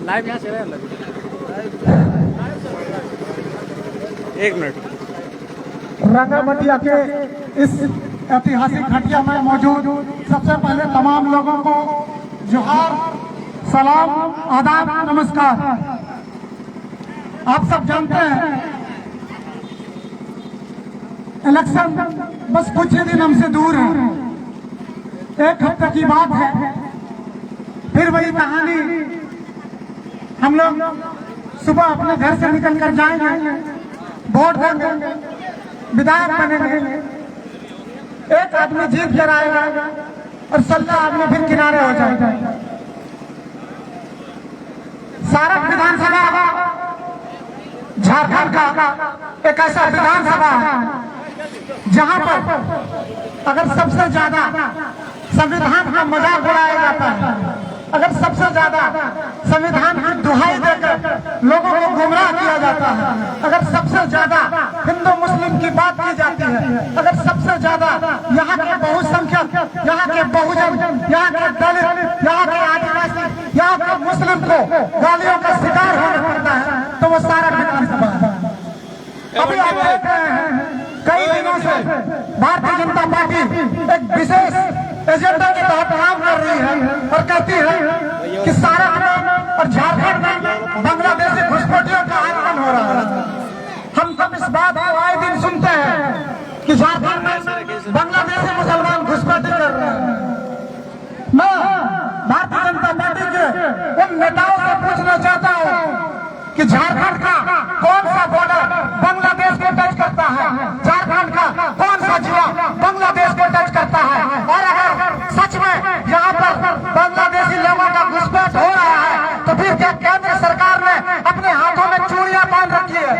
Live यहाँ से एक मिनट। रंगामटिया के इस ऐतिहासिक घटिया में मौजूद सबसे पहले तमाम लोगों को जोहार, सलाम, आदाब, नमस्कार। आप सब जानते हैं इलेक्शन बस कुछ ही दिन हमसे दूर है, एक हफ्ते की बात है। फिर वही कहानी, हम लोग सुबह अपने घर से निकल कर जाएंगे, वोट देंगे, विधायक बनेंगे, एक आदमी जीत कर आएगा और 16 आदमी फिर किनारे हो जाएगा। सारक विधानसभा झारखंड का एक ऐसा विधानसभा है जहां पर अगर सबसे ज्यादा संविधान का मजाक उड़ाया जाता है, अगर सबसे ज्यादा संविधान की दुहाई देकर लोगों को गुमराह किया जाता है, अगर सबसे ज्यादा हिंदू मुस्लिम की बात की जाती है, अगर सबसे ज्यादा यहाँ के बहुसंख्यक, यहाँ के बहुजन, यहाँ के दलित, यहाँ के आदिवासी, यहाँ के मुस्लिम को गालियों का शिकार होना पड़ता है, तो वो सारा विधानसभा है। अभी आप देख रहे हैं कई दिनों से भारतीय जनता पार्टी एक विशेष एजेंडा के तहत काम कर रही है और कहती है कि सारा और झारखंड में बांग्लादेशी घुसपैठियों का आगमन हो रहा है। हम सब इस बात को आए दिन सुनते हैं कि झारखंड में बांग्लादेशी मुसलमान घुसपैठी कर रहे हैं। मैं भारतीय जनता पार्टी के उन नेताओं से पूछना चाहता हूँ कि झारखंड का कौन सा बॉर्डर बांग्लादेश को टच करता है, झारखंड का कौन सा जिला बांग्लादेश को टच करता है, और अगर सच में यहाँ पर बांग्लादेशी लोगों का घुसपैठ हो रहा है तो फिर क्या केंद्र सरकार ने अपने हाथों में चूड़ियां बांध रखी है?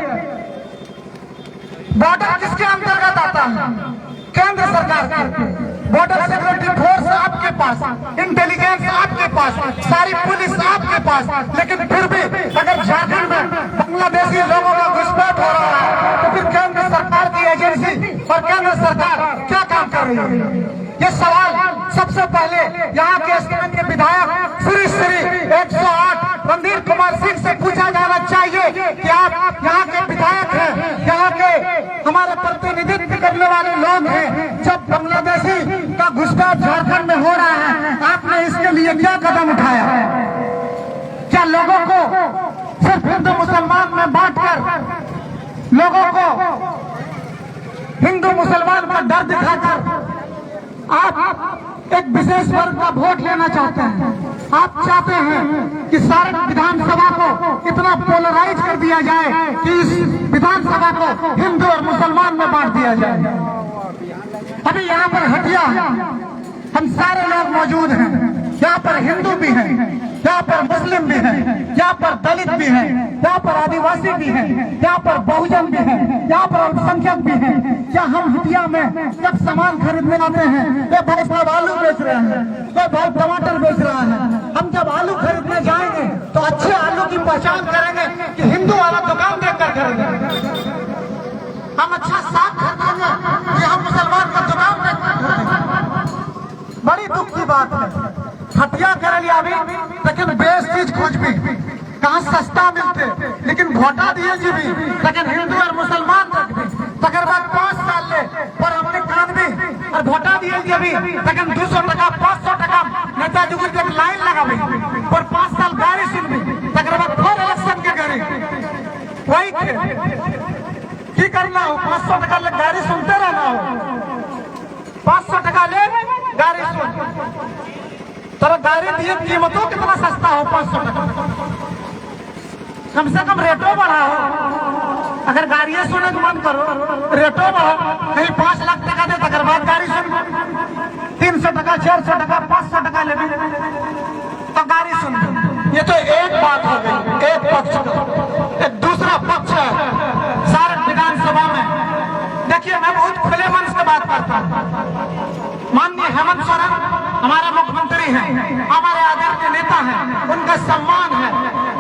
बॉर्डर किसके अंतर्गत आता है? केंद्र सरकार के। बॉर्डर सिक्योरिटी फोर्स आपके पास, इंटेलिजेंस आपके पास, सारी पुलिस आपके पास, लेकिन फिर भी अगर झारखंड में बांग्लादेशी लोगों का घुसपैठ हो रहा है तो फिर केंद्र सरकार की एजेंसी और केंद्र सरकार क्या काम कर रही है? ये सवाल सबसे पहले यहाँ के स्थानीय विधायक श्री 108 रणधीर कुमार सिंह से पूछा जाना चाहिए कि आप यहाँ के विधायक हैं, यहाँ के हमारे प्रतिनिधित्व करने वाले लोग हैं, जब बांग्लादेशी का घुसपैठ झारखंड में हो रहा है, आपने इसके लिए क्या कदम उठाया? क्या लोगों को सिर्फ हिंदू मुसलमान में बांटकर लोगों को हिंदू मुसलमान का डर दिखाकर आप एक विशेष वर्ग का वोट लेना चाहते हैं? आप चाहते हैं कि सारे विधानसभा को इतना पोलराइज कर दिया जाए कि इस विधानसभा को हिंदू और मुसलमान में बांट दिया जाए। अभी यहाँ पर हटिया हम सारे लोग मौजूद हैं, यहाँ पर हिंदू भी हैं, यहाँ पर मुस्लिम भी हैं, यहाँ पर दलित भी हैं, यहाँ पर आदिवासी भी हैं, यहाँ पर बहुजन भी हैं, यहाँ पर अल्पसंख्यक भी हैं। क्या हम हटिया में जब सामान खरीदने आते हैं, ये भाई साहब आलू बेच रहे हैं, ये भाई टमाटर बेच रहा है, हम जब आलू खरीदने जाएंगे तो अच्छे आलू की पहचान करेंगे कि हिंदू वाला दुकान देखकर करेंगे। हम अच्छा साग खरीदेंगे कि हम मुसलमान का दुकान देखकर खरीदेंगे। बड़ी दुख की बात है। हटिया कर लिया अभी, लेकिन बेस चीज कुछ भी कहाँ सस्ता मिलते, लेकिन घोटा दिए जी भी, लेकिन हिंदू और मुसलमान तक भी तकर बाद 5 साल ले और हमने कान भी और घोटा दिए जी भी, लेकिन 200 टका 500 टका नेताजी को एक लाइन लगा भी और 5 साल गाड़ी सुन भी, तकर बाद फिर इलेक्शन के गाड़ी वही की करना हो, 500 टका ले गाड़ी सुनते रहना हो, 500 टका ले गाड़ी सुन, तो गाड़ी दिए कीमतों कितना सस्ता हो, 500 टका कम से कम रेटो बढ़ाओ। अगर गाड़ियां सुने तो मन करो, रेटो बढ़ाओ, कहीं 5 लाख टका दे तकर बाद गाड़ी सुन, 300 टका 400 टका 500 टका ले तो गाड़ी सुन। ये तो एक बात हो गई, एक पक्ष। एक दूसरा पक्ष है सारक विधानसभा में। देखिए, मैं बहुत खुले मन से बात करता हूँ। माननीय हेमंत सोरेन हमारे मुख्यमंत्री हैं, हमारे आदरणीय नेता हैं, उनका सम्मान है।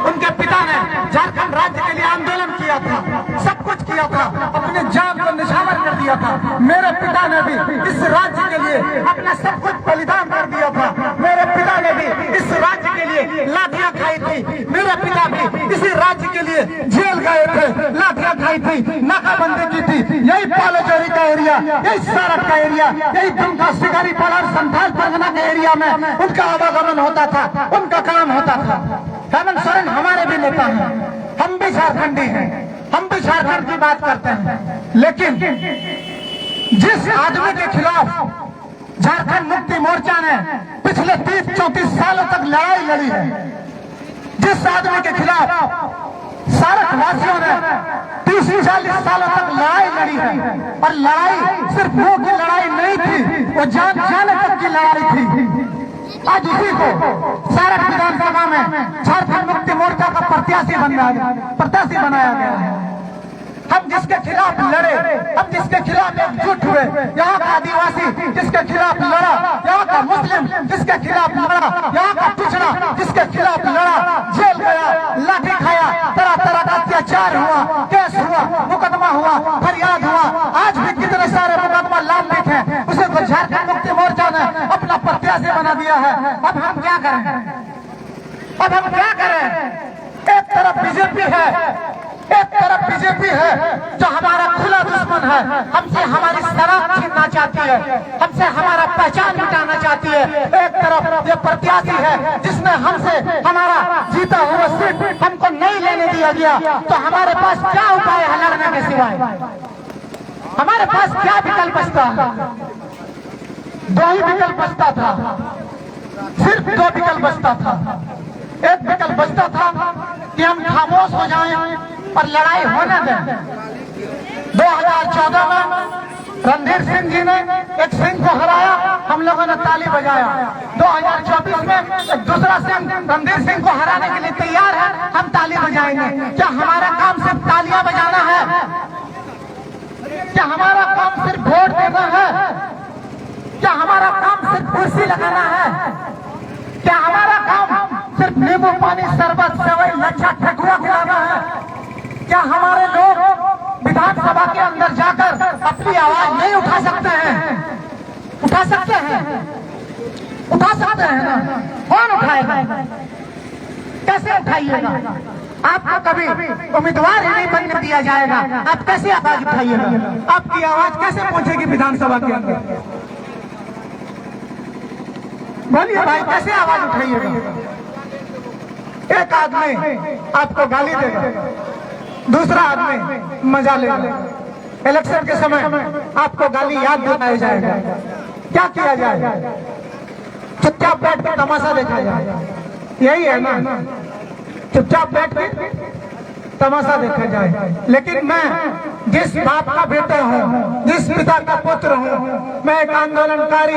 उनके पिता ने झारखंड राज्य के लिए आंदोलन किया था, सब कुछ किया था, अपने जान को निछावर कर दिया था। मेरे पिता ने भी इस राज्य के लिए अपना सब कुछ बलिदान कर दिया था। राज्य के लिए जेल गए थे, लाठियां खाई थी, नाकाबंदी की थी। यही पालोचोरी का एरिया, यही सारठ का एरिया, यही दुमका शिकारी पड़ार संथाल परगना के एरिया में उनका आवागमन होता था, उनका काम होता था। हेमंत सोरेन हमारे भी नेता हैं, हम भी झारखंडी हैं, हम भी झारखंड की बात करते हैं। लेकिन जिस आदमी के खिलाफ झारखंड मुक्ति मोर्चा ने पिछले 30-34 सालों तक लड़ाई लड़ी है, जिस आदमी के खिलाफ सारठ वासियों ने 30-40 सालों तक लड़ाई लड़ी है, और लड़ाई सिर्फ मुंह की लड़ाई नहीं थी, वो जान जाने तक की लड़ाई थी। आज उसी को सारठ विधानसभा में झारखंड मुक्ति मोर्चा का प्रत्याशी बनाया गया है। हम जिसके खिलाफ लड़े, हम जिसके खिलाफ एकजुट हुए, यहाँ का आदिवासी जिसके खिलाफ लड़ा, यहाँ का मुस्लिम जिसके खिलाफ लड़ा, यहाँ का पिछड़ा जिसके खिलाफ लड़ा, जेल गया, लाठी खाया, तरह तरह का अत्याचार हुआ, केस हुआ, मुकदमा हुआ, फरियाद हुआ, आज भी कितने सारे मुकदमा लालपिक हैं, उसे तो झारखंड मुक्ति मोर्चा ने अपना प्रत्याशी बना दिया है। अब हम क्या करें? अब हम क्या करें? एक तरफ बीजेपी है, एक तरफ बीजेपी है जो हमारा खुला दुश्मन है, हमसे हमारी शराब छीनना चाहती है, हमसे हमारा पहचान मिटाना चाहती है। एक तरफ ये प्रत्याशी है जिसने हमसे हमारा जीता हुआ सीट हमको नहीं लेने दिया गया, तो हमारे पास क्या उपाय है लड़ने के सिवाय? हमारे पास क्या विकल्प बचता है? दो ही विकल्प बचता था, सिर्फ दो विकल्प बचता था। एक विकल्प बचता था कि हम खामोश हो जाएं और लड़ाई होने दें। 2014 में रणधीर सिंह जी ने एक सिंह को हराया, हम लोगों ने ताली बजाया। 2024 में एक दूसरा सिंह रणधीर सिंह को हराने के लिए तैयार है, हम ताली बजाएंगे। क्या हमारा काम सिर्फ तालियां बजाना है? क्या हमारा काम सिर्फ वोट देना है? क्या हमारा काम सिर्फ कुर्सी लगाना है? क्या हमारा काम सिर्फ नींबू पानी, शरबत, सेवई, लच्छा, ठेकुआ खिलाना है? क्या हमारे लोग विधानसभा के अंदर जाकर अपनी आवाज नहीं उठा सकते हैं? उठा सकते हैं, उठा सकते हैं ना? कौन उठाएगा? कैसे उठाइएगा? आपको कभी उम्मीदवार ही नहीं बनने दिया जाएगा, आप कैसे आवाज उठाइएगा? आपकी आवाज कैसे पहुंचेगी विधानसभा के अंदर? बोलिए भाई, कैसे आवाज उठाइएगा? एक आदमी आपको गाली देगा, दूसरा आदमी मजा लेगा। इलेक्शन के समय आपको गाली याद दिलाया जाएगा, क्या किया जाए? चुपचाप बैठ के तमाशा देखा जाए, यही है ना? चुपचाप बैठ के तमाशा देखा जाए। लेकिन मैं जिस बाप का बेटा हूँ, जिस पिता का पुत्र हूँ, मैं एक आंदोलनकारी,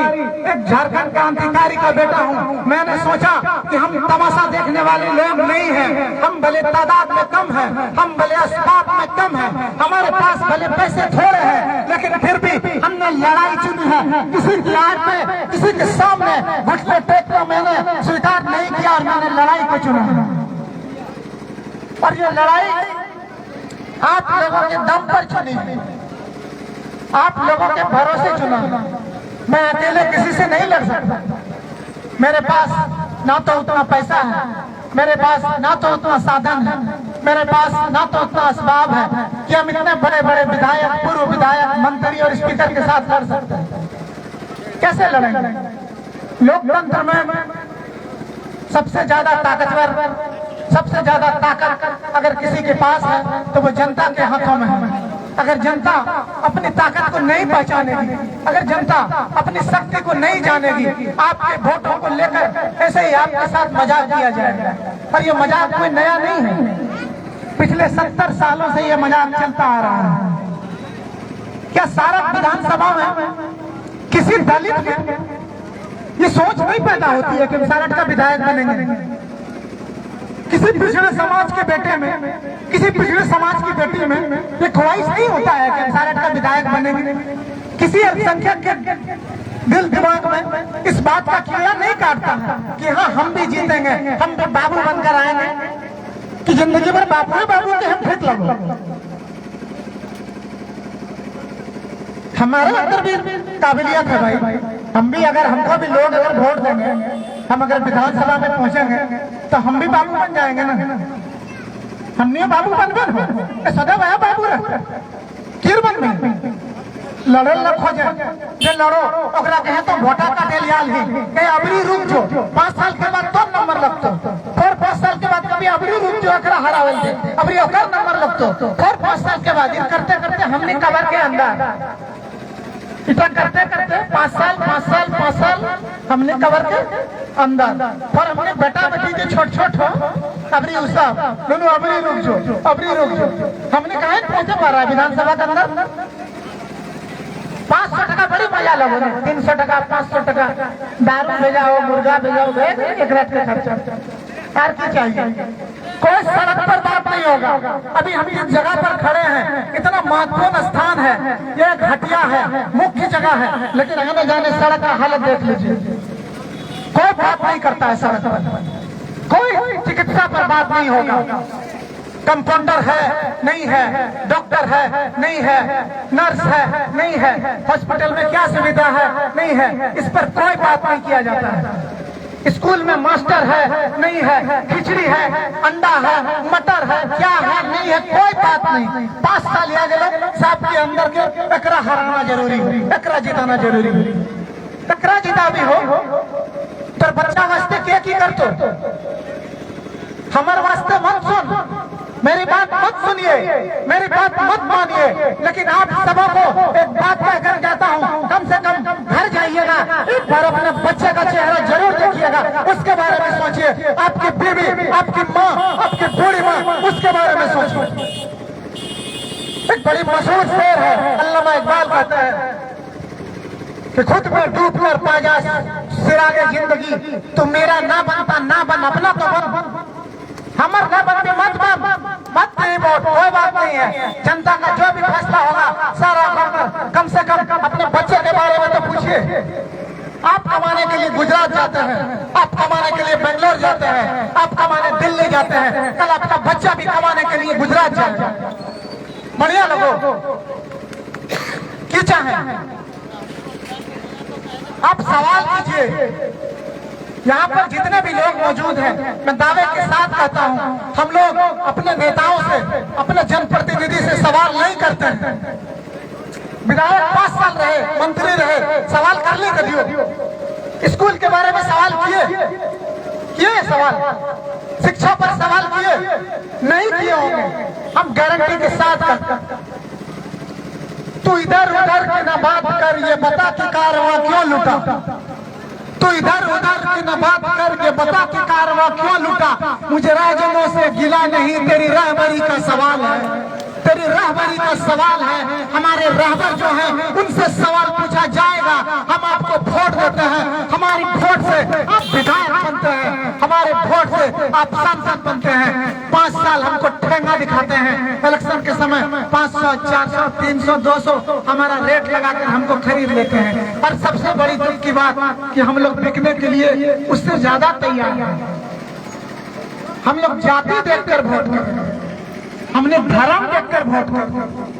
एक झारखंड क्रांतिकारी का बेटा हूँ। मैंने सोचा कि हम तमाशा देखने वाले लोग नहीं हैं, हम भले तादाद में कम हैं, हम भले अस्बाब में कम हैं, हमारे पास भले पैसे थोड़े हैं, लेकिन फिर भी हमने लड़ाई चुनी है। किसी की आड़ पे, किसी के सामने घुटने टेकना मैंने स्वीकार नहीं किया और मैंने लड़ाई को चुना। और ये लड़ाई आप लोगों के दम पर चुनी, आप लोगों के भरोसे चुना। मैं अकेले किसी से नहीं लड़ सकता। मेरे पास ना तो उतना पैसा है, मेरे पास ना तो उतना साधन है, मेरे पास ना तो उतना असबाब है कि हम इतने बड़े बड़े विधायक, पूर्व विधायक, मंत्री और स्पीकर के साथ लड़ सकते हैं। कैसे लड़ेंगे? लोकतंत्र में सबसे ज्यादा ताकतवर, सबसे ज्यादा ताकत अगर किसी के पास है तो वो जनता के हाथों में है। अगर जनता अपनी ताकत को नहीं पहचानेगी, अगर जनता अपनी शक्ति को नहीं जानेगी, आपके वोटों को लेकर ऐसे ही आपके साथ मजाक किया जाएगा। और ये मजाक कोई नया नहीं है, पिछले 70 सालों से ये मजाक चलता आ रहा है। क्या सारठ विधानसभा में किसी दलित में ये सोच नहीं पैदा होती है कि सारठ का विधायक बनेंगे? किसी पिछड़े समाज के बेटे में, किसी पिछड़े समाज की बेटी में ये ख्वाहिश नहीं होता है कि सारठ का विधायक बनेंगे? किसी अल्पसंख्यक के दिल दिमाग में इस बात का कीड़ा नहीं काटता है कि हाँ हम भी जीतेंगे, हम भी बाबू बनकर आएंगे, कि जिंदगी भर बाबू बाबू के हम फिट लगो। हमारे अंदर भी काबिलियत है भाई, हम भी अगर हमको भी लोग अगर वोट देंगे, हम अगर विधानसभा में पहुंचेंगे तो हम भी बाबू बन जाएंगे ना। हमने बाबू बनबे हो सदैव है बाबू रे कीर बनबे लड़ल न खोजे जे लड़ो ओकरा कहे तो वोटा का डेलियाल ही कहे अबरी रुक जो 5 साल के बाद तो नंबर लगतो फिर 5 साल के बाद कभी अबरी रुक जो एकरा हरावल दे अबरी ओकर नंबर लगतो फिर 5 साल के बाद करते करते हमने कबर के अंदर इतना करते करते 5 साल हमने कबर के अंदर पर हमने बेटा बेटी के छोट हो अबरी उसब दोनों अबरी रुक जो हमने कहा पहुंचे पा रहा है विधानसभा के अंदर 500 टका बड़ी मजा लगो 300 टका 500 टका दारू भेजाओ मुर्गा भेजाओ एक रात का खर्चा यार की चाहिए कोई सड़क पर बात नहीं होगा। अभी हम जिस जगह पर खड़े हैं इतना महत्वपूर्ण स्थान है, ये घटिया है, मुख्य जगह है, लेकिन आने जाने सड़क का हालत देख लीजिए। कोई बात नहीं करता है सड़क पर, कोई चिकित्सा पर बात नहीं होगा। कंपाउंडर है नहीं है, डॉक्टर है नहीं है, नर्स है नहीं है, हॉस्पिटल में क्या सुविधा है नहीं है, इस पर कोई बात नहीं किया जाता है। स्कूल में मास्टर है नहीं है, खिचड़ी है, अंडा है, मटर है, क्या है नहीं है, कोई बात नहीं। 5 साल आ गए साहब के अंदर के एकरा हराना जरूरी, एकरा जिताना जरूरी, एकरा जिता भी हो तो बच्चा वास्ते क्या की कर तो हमारे वास्ते मत सुन, मेरी बात मत सुनिए, मेरी बात मत मानिए, लेकिन आप सबों को एक बात कहकर जाता हूँ, कम से कम घर जाइएगा, एक बार अपने बच्चे का चेहरा जरूर देखिएगा, उसके बारे में सोचिए। आपकी बीवी, आपकी माँ, आपकी बूढ़ी माँ, उसके बारे में सोचिए। एक बड़ी मशहूर शेर है, अल्लामा इकबाल कहता है कि खुद में डूब कर पा जा सिरागे जिंदगी, तो मेरा ना बनता ना बन, अपना तो बन, हमार ना बनते मत नहीं वोट, कोई बात नहीं है। जनता का जो भी फैसला होगा सारा कम से कम अपने बच्चे के बारे में तो पूछिए। आप कमाने के लिए गुजरात जाते हैं, आप कमाने के लिए बेंगलोर जाते हैं, आप कमाने दिल्ली जाते हैं, कल आपका बच्चा भी कमाने के लिए गुजरात जाएगा। बढ़िया लोगों क्या चाहे, आप सवाल कीजिए। यहाँ पर जितने भी लोग मौजूद हैं, मैं दावे के साथ कहता हूँ, हम लोग अपने नेताओं से, अपने जनप्रतिनिधि से सवाल नहीं करते हैं। विधायक 5 साल रहे, मंत्री रहे, सवाल कर ले कभी स्कूल के बारे में सवाल किए सवाल, शिक्षा पर सवाल किए नहीं किए होंगे। हम गारंटी के साथ करते, तू इधर उधर की न बात कर, ये बता कि कारवां क्यों लूटा, तो इधर उधर की न बात करके बता कि कारवां क्यों लूटा। मुझे राजनों से गिला नहीं, तेरी रहबरी का सवाल है, तेरी रहबरी का सवाल है। हमारे रहबर जो हैं उनसे सवाल पूछा जाएगा। हम आपको वोट देते हैं, हमारी वोट से आप विधायक बनते हैं, हमारे वोट से आप सांसद बनते हैं। 5 साल हमको ठेंगा दिखाते हैं, इलेक्शन के समय 500, 400, 300, 200 हमारा रेट लगाकर हमको खरीद लेते हैं। और सबसे बड़ी दुख की बात कि हम लोग बिकने के लिए उससे ज्यादा तैयार हैं। हम लोग जाति देखकर वोट करते हैं, हमने धर्म देखकर वोट करते।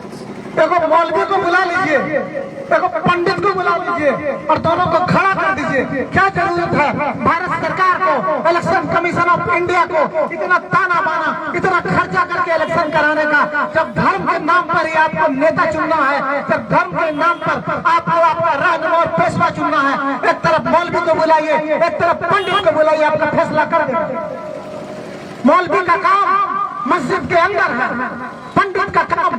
एगो मौलवी को बुला लीजिए, एगो पंडित को बुला लीजिए और दोनों को खड़ा कर दीजिए। क्या जरूरत है भारत सरकार को, इलेक्शन कमीशन ऑफ इंडिया को इतना ताना बाना, इतना खर्चा करके इलेक्शन कराने का, जब धर्म के नाम पर ही आपको नेता चुनना है, जब धर्म के नाम पर आपको आपका रहनुमा और पेशवा चुनना है। एक तरफ मौलवी को बुलाइए, एक तरफ पंडित को बुलाइए, आपका फैसला कर देगा। मौलवी का काम मस्जिद के अंदर है, पंडित का काम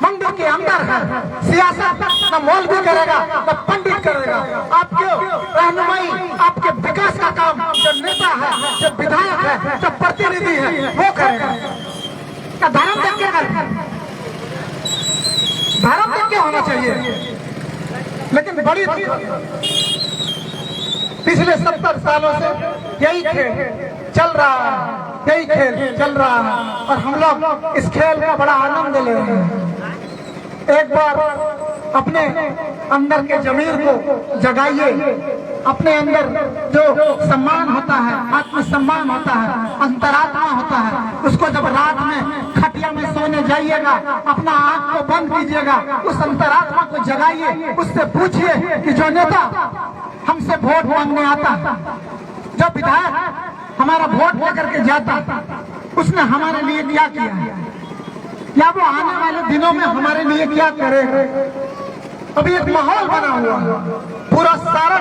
मंदिर के अंदर है। सियासत न मौलवी करेगा न पंडित करेगा। आपके रहनुमाई, आपके विकास का काम जो नेता है, जो विधायक है, जो प्रतिनिधि है, वो करेगा। क्या धर्म देख के करेगा? धर्म देख के होना चाहिए। लेकिन बड़ी पिछले 70 सालों से यही खेल चल रहा है, यही खेल चल रहा है और हम लोग इस खेल का बड़ा आनंद ले रहे हैं। एक बार अपने अंदर के जमीर को जगाइए, अपने अंदर जो सम्मान होता है, आत्मसम्मान होता है, अंतरात्मा होता है, उसको जब रात में खटिया में सोने जाइएगा, अपना आंख को बंद कीजिएगा, उस अंतरात्मा को जगाइए, उससे पूछिए कि जो नेता हमसे वोट मांगने आता, जो विधायक हमारा वोट लेकर के जाता, उसने हमारे लिए क्या किया है या वो आने वाले दिनों में हमारे लिए क्या करेगा। अभी एक माहौल बना हुआ है, पूरा सारा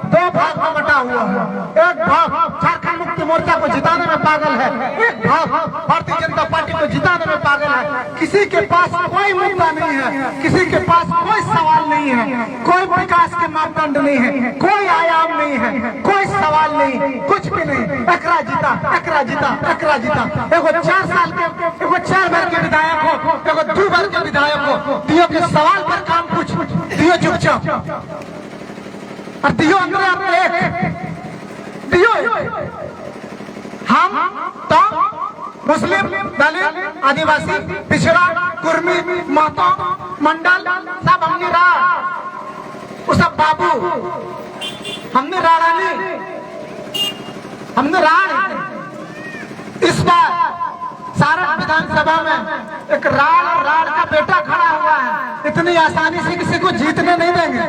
दो भाग में बटा हुआ है। एक भाग झारखंड मुक्ति मोर्चा को जिताने में पागल है, एक भाग भारतीय जनता पार्टी को जिताने में पागल है। किसी के पास कोई मुद्दा नहीं है, किसी के पास कोई सवाल नहीं है, कोई विकास के मापदंड नहीं है, कोई आयाम नहीं है, कोई सवाल नहीं, कुछ भी नहीं। एकरा जीता, एकरा जीता, एकरा जीता। एगो 4 साल के, एगो 4 बार के विधायक हो, एगो 2 बार के विधायक हो, दियो के सवाल पर काम पूछ, दियो चुपचाप और दियो अंग्रेज अपने एक दियो। हम तो मुस्लिम, दलित, आदिवासी, पिछड़ा, कुर्मी, महतो, मंडल सब हमने वो सब बाबू, हमने राणी, हमने राण। इस बार सारा विधानसभा में एक राण का बेटा खड़ा हुआ है। इतनी आसानी से किसी को जीतने नहीं देंगे,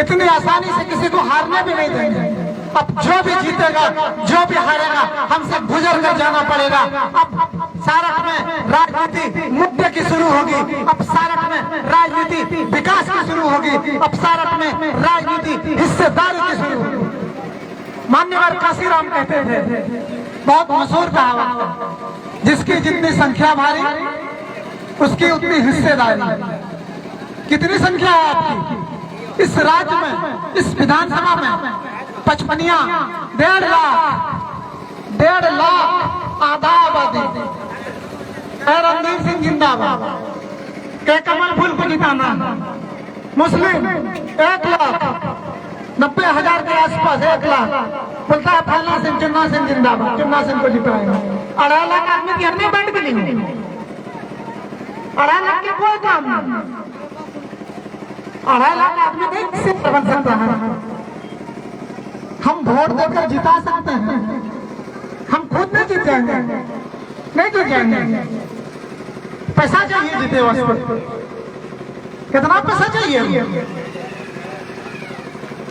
इतनी आसानी से किसी को हारने भी नहीं देंगे। अब जो भी जीतेगा, जो भी हारेगा, हमसे गुजर कर जाना पड़ेगा। अब सारक में राजनीति मुद्दे की शुरू होगी, अब सारक में राजनीति विकास की शुरू होगी, अब सारक में राजनीति हिस्सेदारी की शुरू होगी। मान्यवर काशीराम कहते थे, बहुत मशहूर कहावत, जिसकी जितनी संख्या भारी उसकी उतनी हिस्सेदारी। कितनी संख्या है आपकी इस राज्य में, इस विधानसभा में? 55, 1.5 लाख आधा आबादी। रणधीर सिंह जिंदाबाद। के कमल फूल को जिताना। मुस्लिम 1,90,000 के आसपास, 1 लाख बोलता है फलना सिंह, चुन्ना सिंह जिंदाबाद, चुन्ना सिंह को जिताएंगे। 2.5 लाख आदमी की हमने बैंड के लिए 2.5 लाख के कोई काम नहीं। 2.5 लाख आदमी नहीं से बन सकता है। हम वोट देकर जिता सकते हैं, हम खुद नहीं जीत जाएंगे, नहीं जीत जाएंगे। पैसा चाहिए जीते वास्ते। कितना पैसा चाहिए?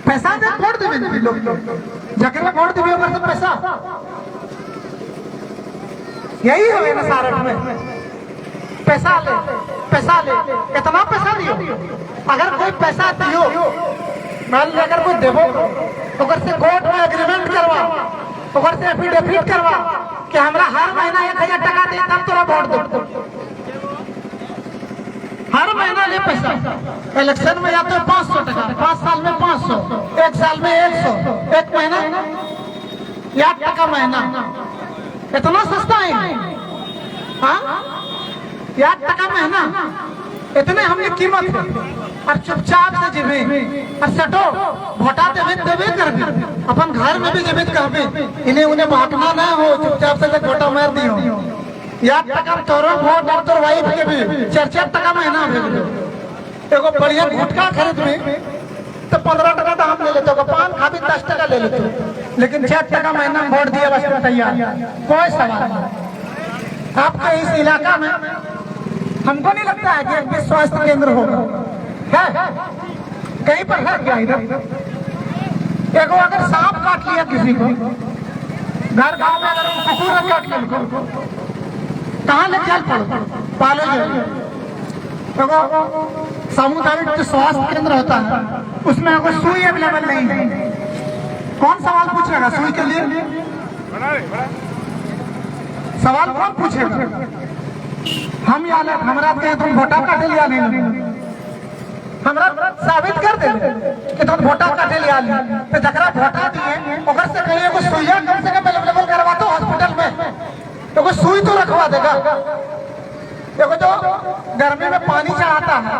पैसा दे वोट देवे लोग, जकरे वोट देवे ओकर से पैसा। यही है ना सारक में, पैसा ले, पैसा ले। कितना पैसा दियो? अगर कोई पैसा दियो, मान लो अगर कोई देवो तो से कोर्ट में एग्रीमेंट करवा, तो से एफिडेविट करवा कि हमरा हर महीना 1,000 टका दे, तब तोरा वोट दो। हर महीना ले पैसा। इलेक्शन में या तो 500 टका, 5 साल में 500, 1 साल में 100, 1 महीना 8 टका महीना। इतना सस्ता है? हाँ, 8 टका महीना, इतने हमने कीमत है। और चुपचाप से जीवे और सटो भोटा देवे कर भी, अपन घर में भी जीवे कर भी, इन्हें उन्हें भागना ना हो, चुपचाप से भोटा मार दियो। 8 टका तोरो वोट और तोर वाइफ के भी 4-4 टका महीना भेज दो। एगो बढ़िया गुटखा खरीद में तो 15 टका दाम ले लेते हो, पान खा भी 10 टका ले लेते हो, लेकिन 4 टका महीना वोट दिया बस तैयार, कोई सवाल नहीं। आपके इस इलाका में हमको नहीं लगता है कि एक स्वास्थ्य केंद्र होगा, है कहीं पर है क्या? इधर एगो अगर सांप काट लिया किसी को, घर गांव में अगर कुकुर काट लिया, कहाँ ले चल पड़ो पालो जाए। एगो सामुदायिक स्वास्थ्य केंद्र होता है, उसमें एगो सुई अवेलेबल नहीं है। कौन सवाल पूछेगा सुई के लिए? सवाल कौन पूछेगा? हम याद हमरा के तुम वोटा काटे लिया नहीं, हमरा साबित कर दे कि तुम वोटा काटे लिया नहीं, तो जकरा वोटा दिए ओकर से कहीं एगो सुइया कम से कम अवेलेबल करवा दो हॉस्पिटल में, एगो सुई तो रखवा देगा। एगो जो गर्मी में पानी चढ़ाता है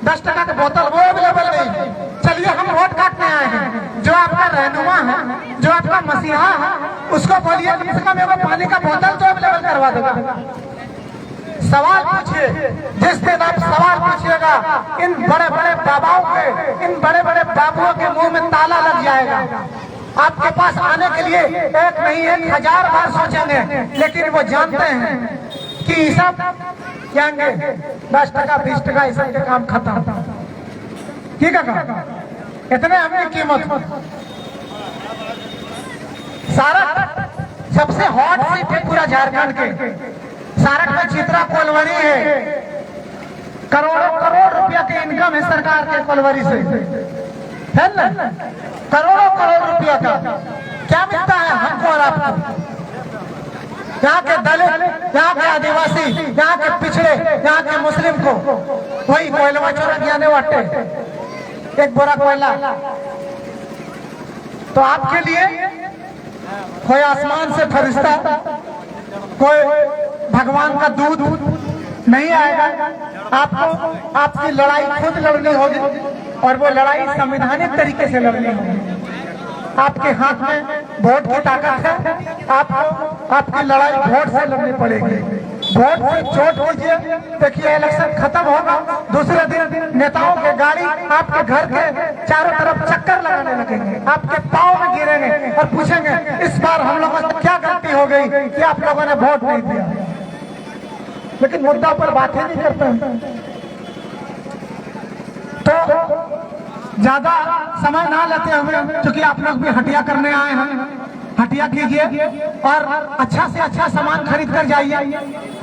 10 टका की बोतल, वो अवेलेबल नहीं। चलिए हम वोट काटने आए हैं, जो आपका रहनुमा है, जो आपका मसीहा है, उसको बोलिए कम से कम एगो पानी का बोतल तो अवेलेबल करवा देगा। सवाल पूछिए, जिस दिन आप सवाल पूछिएगा, इन बड़े बड़े बाबाओं के, इन बड़े बड़े बाबुओं के मुंह में ताला लग जाएगा। आपके पास आने के लिए एक नहीं 1,000 बार सोचेंगे, लेकिन वो जानते हैं कि सब जाएंगे 10 टका 20 टका इस के काम खत्म। ठीक है, इतने हमने कीमत सारा सबसे हॉट सीट है पूरा झारखंड के। सारक में चित्रा कोलवरी है, करोड़ों करोड़ रुपया के इनकम है सरकार के कोलवरी से, है ना? करोड़ों करोड़ रुपया का क्या मिलता है हमको और आपको? यहाँ के दलित, यहाँ के आदिवासी, यहाँ के पिछड़े, यहाँ के मुस्लिम को वही कोयला चोरा जाने वाटे एक बोरा कोयला। तो आपके लिए कोई आसमान से फरिश्ता, कोई भगवान का दूध नहीं आएगा। आपको आपकी लड़ाई खुद लड़नी होगी और वो लड़ाई संवैधानिक तरीके से लड़नी होगी। आपके हाथ में वोट की ताकत है, आपको आपकी लड़ाई वोट से लड़नी पड़ेगी। वोट से चोट कीजिए, देखिए इलेक्शन खत्म होगा, दूसरे दिन नेताओं के गाड़ी आपके घर के चारों तरफ चक्कर लगाने लगेंगे, आपके पाँव में गिरेंगे और पूछेंगे इस बार हम लोगों से क्या गलती हो गई कि आप लोगों ने वोट नहीं दिया। लेकिन मुद्दा पर बात ही नहीं करते। तो ज्यादा समय ना लेते हुए, क्योंकि आप लोग भी हटिया करने आए हैं, हटिया कीजिए और अच्छा से अच्छा सामान खरीद कर जाइए,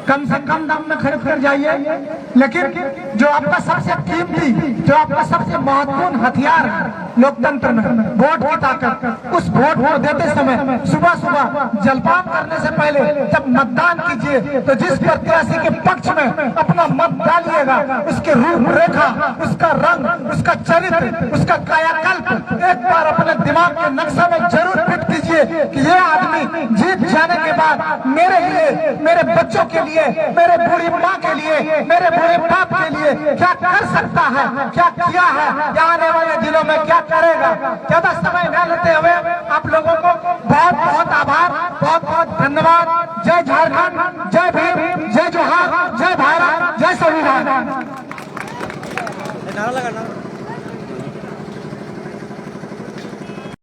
कम से कम दाम में खरीद कर जाइए। लेकिन जो आपका सबसे कीमती, जो आपका सबसे महत्वपूर्ण हथियार है लोकतंत्र में, वोट की ताकत, उस वोट को देते समय सुबह सुबह जलपान करने से पहले जब मतदान कीजिए तो जिस प्रत्याशी के पक्ष में अपना मत डालिएगा उसके रूपरेखा, उसका रंग, उसका चरित्र, उसका कायाकल्प एक बार अपने दिमाग के नक्शा में जरूर फिट कीजिए कि ये आदमी जीत जाने के बाद मेरे लिए, मेरे बच्चों के लिए, मेरे बूढ़ी माँ के लिए, मेरे बूढ़े बाप के लिए क्या कर सकता है, क्या किया है, या आने वाले दिनों में क्या करेगा। ज्यादा समय न लेते हुए आप लोगों को बहुत बहुत आभार, बहुत बहुत धन्यवाद। जय झारखंड, जय भीम, जय जोहार, जय भारत, जय संविधान।